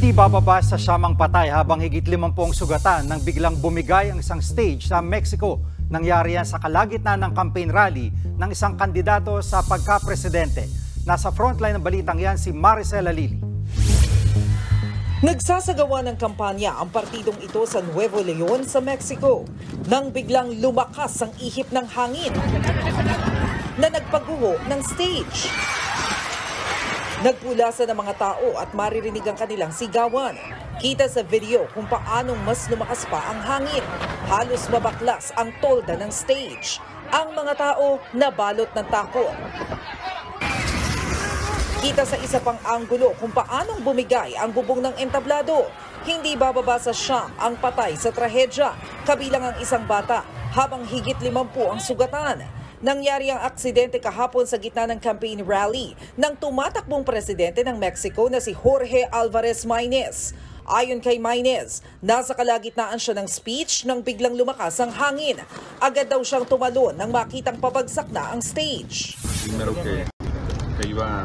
Hindi bababa sa siyamang patay habang higit 50 sugatan nang biglang bumigay ang isang stage sa Mexico. Nangyari yan sa kalagitnaan ng campaign rally ng isang kandidato sa pagka-presidente. Nasa frontline ng balitang yan si Maricel Halili. Nagsasagawa ng kampanya ang partidong ito sa Nuevo Leon sa Mexico nang biglang lumakas ang ihip ng hangin na nagpaguho ng stage. Nagpulasan ng mga tao at maririnig ang kanilang sigawan. Kita sa video kung paanong mas lumakas pa ang hangin. Halos mabaklas ang tolda ng stage. Ang mga tao nabalot ng takot. Kita sa isa pang anggulo kung paanong bumigay ang bubong ng entablado. Hindi bababa sa siyam ang patay sa trahedya, kabilang ang isang bata, habang higit 50 ang sugatan. Nangyari ang aksidente kahapon sa gitna ng campaign rally ng tumatakbong presidente ng Mexico na si Jorge Alvarez Maínez. Ayon kay Maínez, nasa kalagitnaan siya ng speech nang biglang lumakas ang hangin. Agad daw siyang tumalon nang makitang pabagsak na ang stage. Primero que iba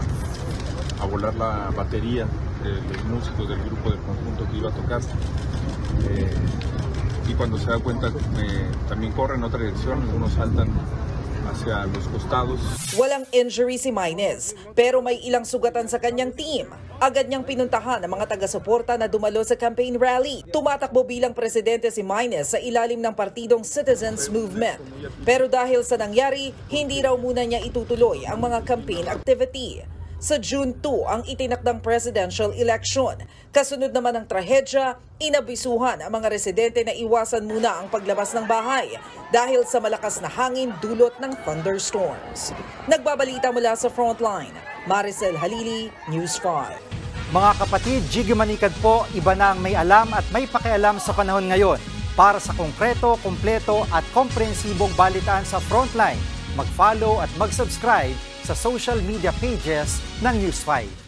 a volar la batería de los músicos del grupo del conjunto que iba a tocar. Y cuando se da cuenta también corre en otra dirección, algunos saltan hacia los costados. Walang injury si Maínez, pero may ilang sugatan sa kanyang team. Agad niyang pinuntahan ang mga taga-suporta na dumalo sa campaign rally. Tumatakbo bilang presidente si Maínez sa ilalim ng partidong Citizens Movement. Pero dahil sa nangyari, hindi raw muna niya itutuloy ang mga campaign activity. Sa June 2 ang itinakdang presidential election. Kasunod naman ng trahedya, inabisuhan ang mga residente na iwasan muna ang paglabas ng bahay dahil sa malakas na hangin dulot ng thunderstorms. Nagbabalita mula sa Frontline, Maricel Halili, News 5. Mga kapatid, Jiggy Manikad po, iba na ang may alam at may pakialam sa panahon ngayon. Para sa konkreto, kumpleto at komprehensibong balitaan sa Frontline, mag-follow at mag-subscribe sa social media pages ng News 5.